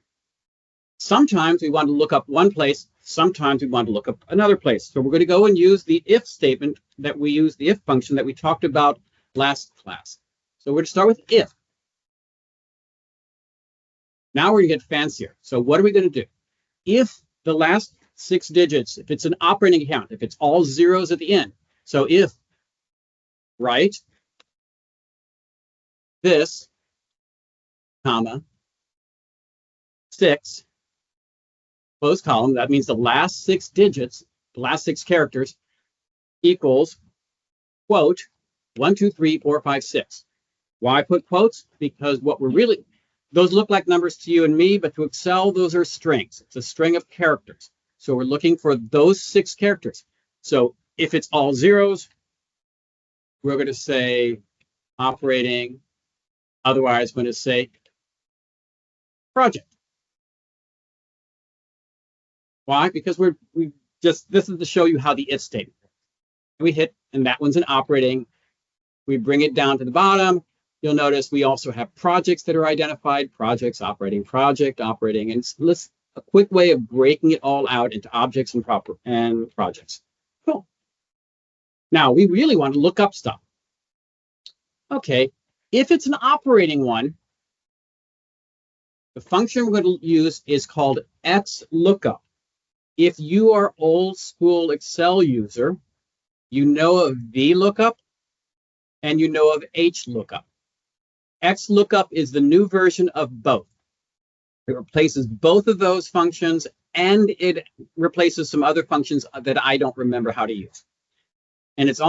Sometimes we want to look up one place, sometimes we want to look up another place. So we're going to go and use the if statement that we use, the if function that we talked about last class. So we're going to start with if. Now we're going to get fancier. So what are we going to do? If the last 6 digits, if it's an operating account, if it's all zeros at the end, so if, right, this, comma, 6, close column, that means the last 6 digits, the last 6 characters equals, quote, 1, 2, 3, 4, 5, 6. Why put quotes? Because what we're really, those look like numbers to you and me, but to Excel, those are strings. It's a string of characters. So we're looking for those 6 characters. So if it's all zeros, we're going to say operating. Otherwise, we're going to say project. Why? Because this is to show you how the if statement. We hit, and that one's an operating. We bring it down to the bottom. You'll notice we also have projects that are identified, projects, operating, project, operating, and let's a quick way of breaking it all out into objects and projects. Cool. Now we really want to look up stuff. Okay, if it's an operating one, the function we're going to use is called XLOOKUP. If you are old school Excel user, you know of VLOOKUP and you know of HLOOKUP. XLOOKUP is the new version of both. It replaces both of those functions and it replaces some other functions that I don't remember how to use. And it's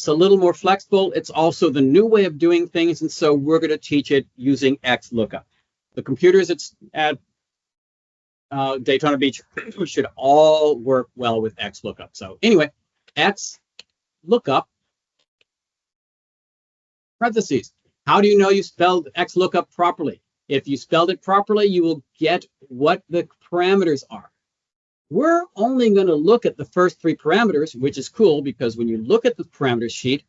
a little more flexible. It's also the new way of doing things, and so we're going to teach it using XLOOKUP. The computers at Daytona Beach should all work well with XLOOKUP. So anyway, XLOOKUP, parentheses. How do you know you spelled XLOOKUP properly? If you spelled it properly, you will get what the parameters are. We're only going to look at the first 3 parameters, which is cool because when you look at the parameter sheet,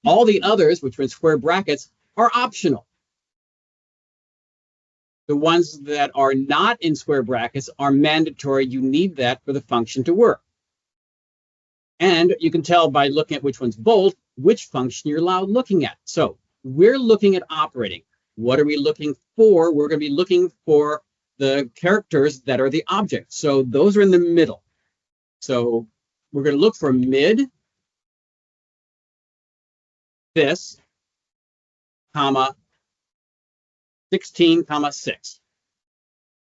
all the others, which are in square brackets, are optional. The ones that are not in square brackets are mandatory. You need that for the function to work. And you can tell by looking at which one's bold, which function you're allowed looking at. So we're looking at operating. What are we looking for? We're going to be looking for the characters that are the objects. So those are in the middle. So we're going to look for mid, this, comma, 16, comma, 6.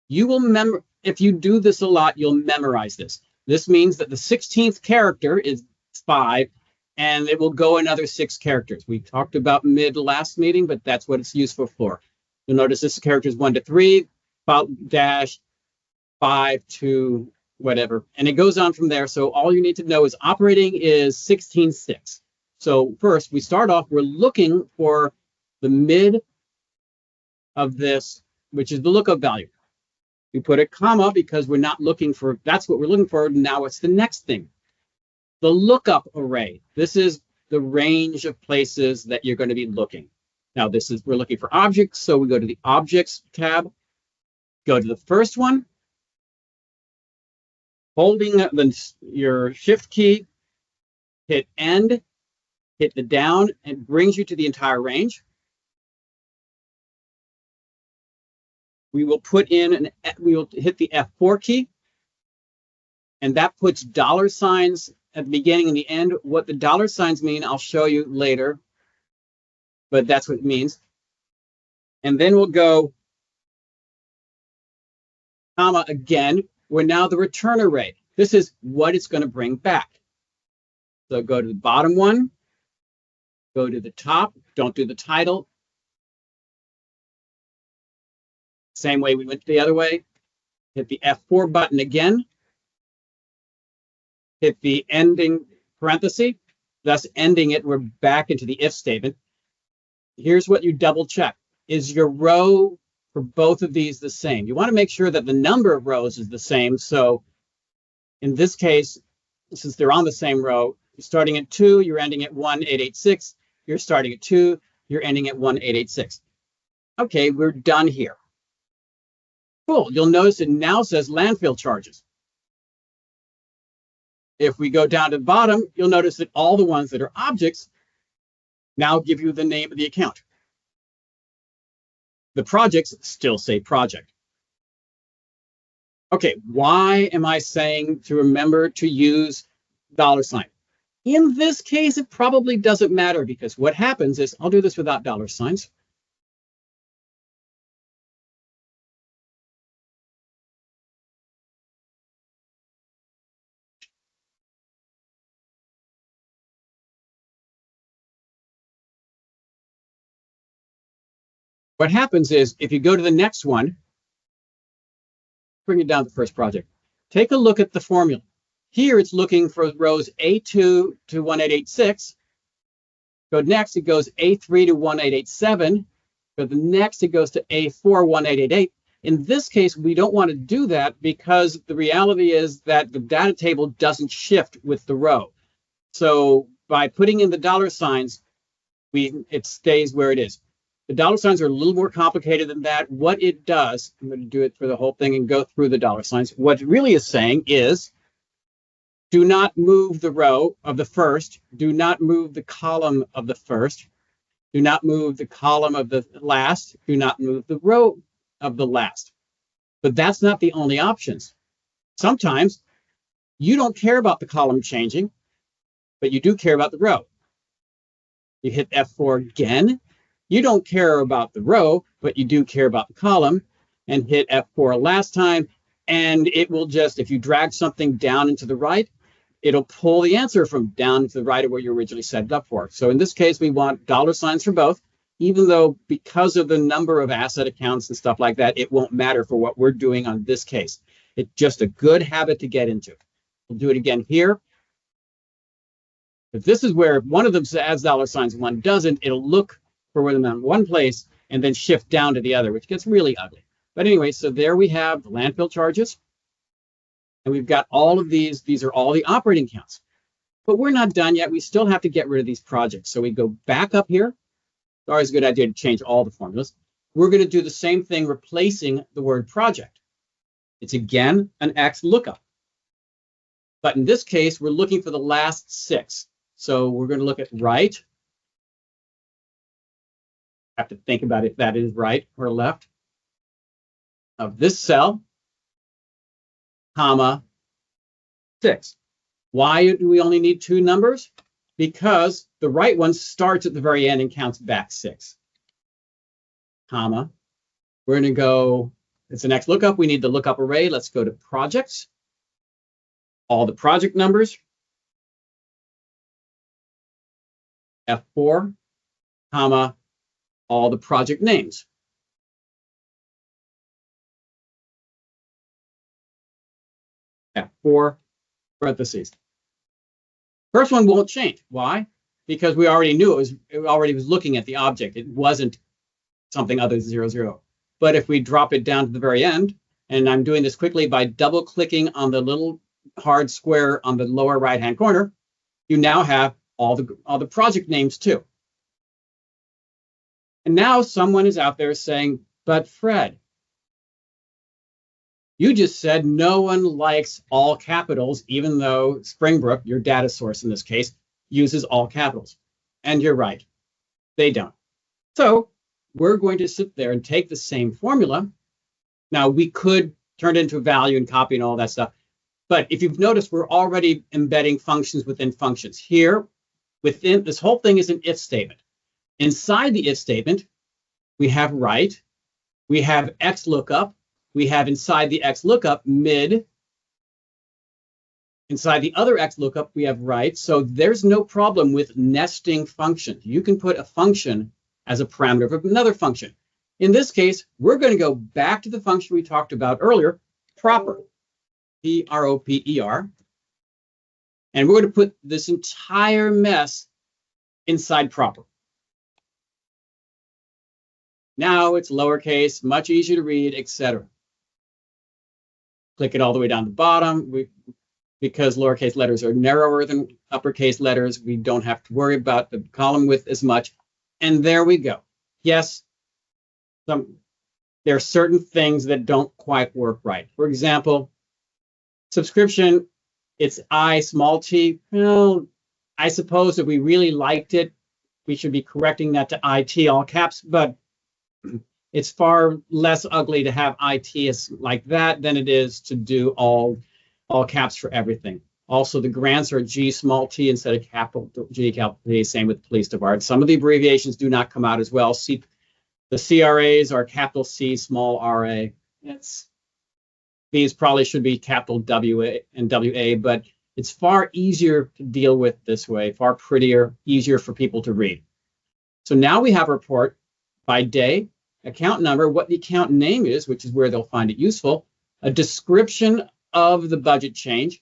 You will remember, if you do this a lot, you'll memorize this. This means that the 16th character is 5, and it will go another 6 characters. We talked about mid last meeting, but that's what it's useful for. You'll notice this character is 1 to 3, dash 5 to whatever, and it goes on from there. So all you need to know is operating is 16.6. So first, we start off, we're looking for the mid of this, which is the lookup value. We put a comma because we're not looking for, that's what we're looking for. Now it's the next thing. The lookup array. This is the range of places that you're going to be looking. Now we're looking for objects, so we go to the Objects tab, go to the first one, holding your Shift key, hit End, hit the down, and it brings you to the entire range. We will hit the F4 key, and that puts dollar signs at the beginning and the end. What the dollar signs mean, I'll show you later, but that's what it means. And then we'll go comma again. We're now the return array. This is what it's going to bring back. So go to the bottom one, go to the top, don't do the title. Same way we went the other way. Hit the F4 button again. Hit the ending parenthesis, thus ending it. We're back into the if statement. Here's what you double check. is your row for both of these the same? You want to make sure that the number of rows is the same. So in this case, since they're on the same row, you're starting at 2, you're ending at 1886. You're starting at 2, you're ending at 1886. Okay, we're done here. Cool. You'll notice it now says landfill charges. If we go down to the bottom, you'll notice that all the ones that are objects now give you the name of the account. The projects still say project. Okay, why am I saying to remember to use $? In this case, it probably doesn't matter because what happens is, I'll do this without $. What happens is, if you go to the next one, bring it down to the first project, take a look at the formula. Here it's looking for rows A2 to 1886. Go next, it goes A3 to 1887. Go the next, it goes to A4, 1888. In this case, we don't want to do that because the reality is that the data table doesn't shift with the row. So by putting in the $, it stays where it is. The $signs are a little more complicated than that. What it does, I'm going to do it for the whole thing and go through the $signs. What it really is saying is, do not move the row of the first. Do not move the column of the first. Do not move the column of the last. Do not move the row of the last. But that's not the only options. Sometimes you don't care about the column changing, but you do care about the row. You hit F4 again. You don't care about the row, but you do care about the column, and hit F4 last time. And it will just, if you drag something down and to the right, it'll pull the answer from down to the right of where you originally set it up for. So in this case, we want $signs for both, even though because of the number of asset accounts and stuff like that, it won't matter for what we're doing on this case. It's just a good habit to get into. We'll do it again here. But this is where one of them adds $signs, one doesn't. It'll look for them in one place and then shift down to the other, which gets really ugly. But anyway, so there we have the landfill charges. And we've got all of these. These are all the operating accounts. But we're not done yet. We still have to get rid of these projects. So we go back up here. It's always a good idea to change all the formulas. We're going to do the same thing, replacing the word project. It's again an X lookup. But in this case, we're looking for the last 6. So we're going to look at right. Have to think about if that is right or left of this cell, comma, 6. Why do we only need 2 numbers? Because the right one starts at the very end and counts back 6. Comma. We're going to go, it's an X lookup. We need the lookup array. Let's go to projects. All the project numbers. F4, comma, all the project names. F4, parentheses. First one won't change. Why? Because we already knew it already was looking at the object. It wasn't something other than 0, 0. But if we drop it down to the very end, and I'm doing this quickly by double clicking on the little hard square on the lower right hand corner, you now have all the project names too. And now someone is out there saying, but Fred, you just said no one likes all capitals, even though Springbrook, your data source in this case, uses all capitals. And you're right, they don't. So we're going to sit there and take the same formula. Now, we could turn it into a value and copy and all that stuff. But if you've noticed, we're already embedding functions within functions. Here, within this whole thing is an if statement. Inside the if statement, we have right, we have X lookup, we have inside the X lookup mid. Inside the other X lookup, we have right. So there's no problem with nesting functions. You can put a function as a parameter of another function. In this case, we're going to go back to the function we talked about earlier, proper, P-R-O-P-E-R. And we're going to put this entire mess inside proper. Now it's lowercase, much easier to read, etc. Click it all the way down to the bottom. Because lowercase letters are narrower than uppercase letters, we don't have to worry about the column width as much. And there we go. Yes, there are certain things that don't quite work right. For example, subscription, it's I small t. Well, I suppose if we really liked it, we should be correcting that to IT all caps, but it's far less ugly to have IT like that than it is to do all caps for everything. Also, the grants are G small t instead of capital G capital T, same with police department. Some of the abbreviations do not come out as well. The CRAs are capital C, small RA. These probably should be capital WA and WA, but it's far easier to deal with this way, far prettier, easier for people to read. So now we have a report by day, account number, what the account name is, which is where they'll find it useful, a description of the budget change,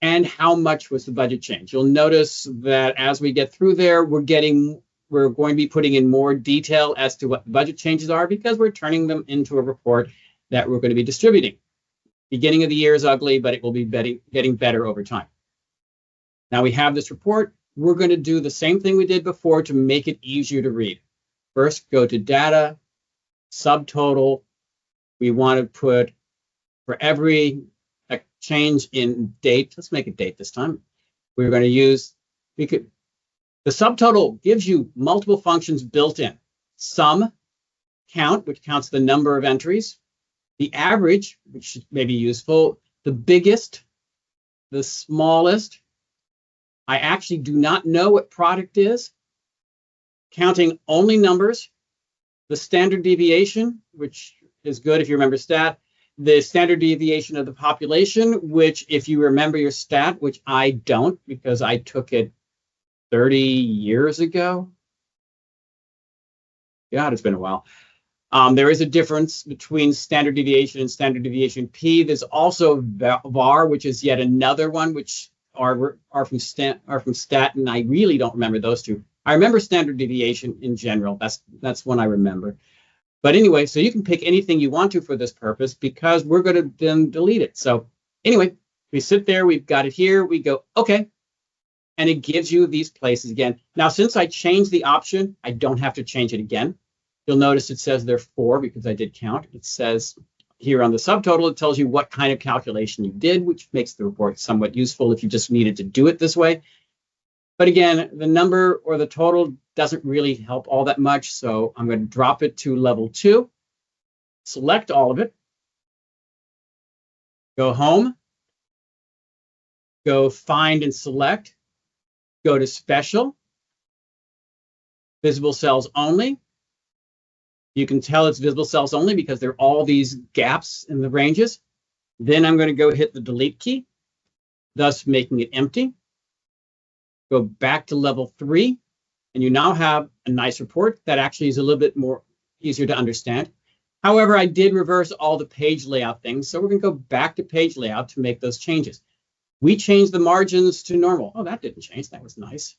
and how much was the budget change. You'll notice that as we get through there, we're going to be putting in more detail as to what the budget changes are because we're turning them into a report that we're going to be distributing. Beginning of the year is ugly, but it will be getting better over time. Now we have this report. We're going to do the same thing we did before to make it easier to read. First, go to data, subtotal. We want to put for every change in date. Let's make it date this time. We're going to use, the subtotal gives you multiple functions built in. Sum, count, which counts the number of entries. The average, which may be useful. The biggest, the smallest. I actually do not know what product is. Counting only numbers. The standard deviation, which is good if you remember stat. The standard deviation of the population, which if you remember your stat, which I don't because I took it 30 years ago. God, it's been a while. There is a difference between standard deviation and standard deviation P. There's also VAR, which is yet another one, which are from stat, and I really don't remember those two. I remember standard deviation in general. That's one I remember. But anyway, so you can pick anything you want to for this purpose because we're going to then delete it. So anyway, we sit there, we've got it here, we go, okay. And it gives you these places again. Now, since I changed the option, I don't have to change it again. You'll notice it says there are 4 because I did count. It says here on the subtotal, it tells you what kind of calculation you did, which makes the report somewhat useful if you just needed to do it this way. But again, the number or the total doesn't really help all that much. So I'm going to drop it to level 2, select all of it, go home, go find and select, go to special, visible cells only. You can tell it's visible cells only because there are all these gaps in the ranges. Then I'm going to go hit the delete key, thus making it empty. Go back to level 3, and you now have a nice report that actually is a little bit more easier to understand. However, I did reverse all the page layout things, so we're going to go back to page layout to make those changes. We changed the margins to normal. Oh, that didn't change. That was nice.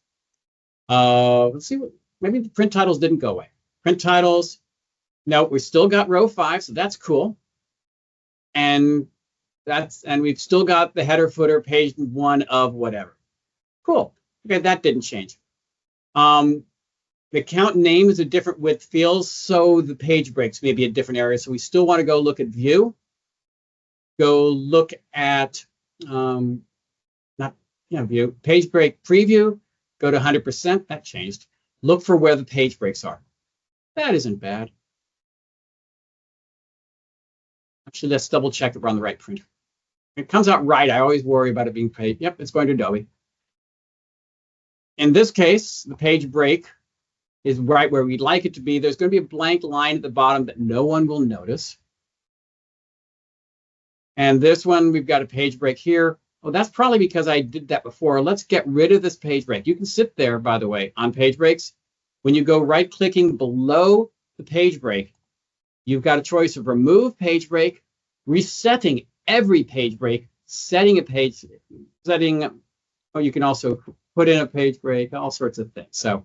Let's see, maybe the print titles didn't go away. Print titles, no, we still got row 5, so that's cool. And we've still got the header footer page 1 of whatever. Cool. Okay, that didn't change. The account name is a different width field, so the page breaks may be a different area. So we still want to go look at view. Go look at view, page break preview. Go to 100%. That changed. Look for where the page breaks are. That isn't bad. Actually, let's double check that we're on the right printer. If it comes out right, I always worry about it being paid. Yep, it's going to Adobe. In this case, the page break is right where we'd like it to be. There's going to be a blank line at the bottom that no one will notice. And this one, we've got a page break here. Oh, that's probably because I did that before. Let's get rid of this page break. You can sit there, by the way, on page breaks. When you go right-clicking below the page break, you've got a choice of remove page break, resetting every page break, setting a page, you can also put in a page break, all sorts of things. So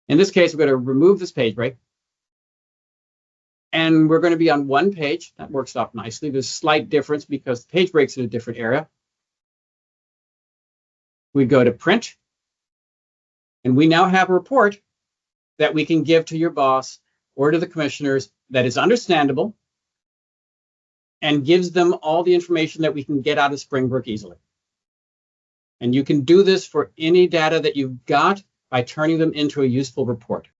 in this case, we're going to remove this page break. And we're going to be on one page. That works out nicely. There's a slight difference because the page breaks in a different area. We go to print, and we now have a report that we can give to your boss or to the commissioners that is understandable and gives them all the information that we can get out of Springbrook easily. And you can do this for any data that you've got by turning them into a useful report.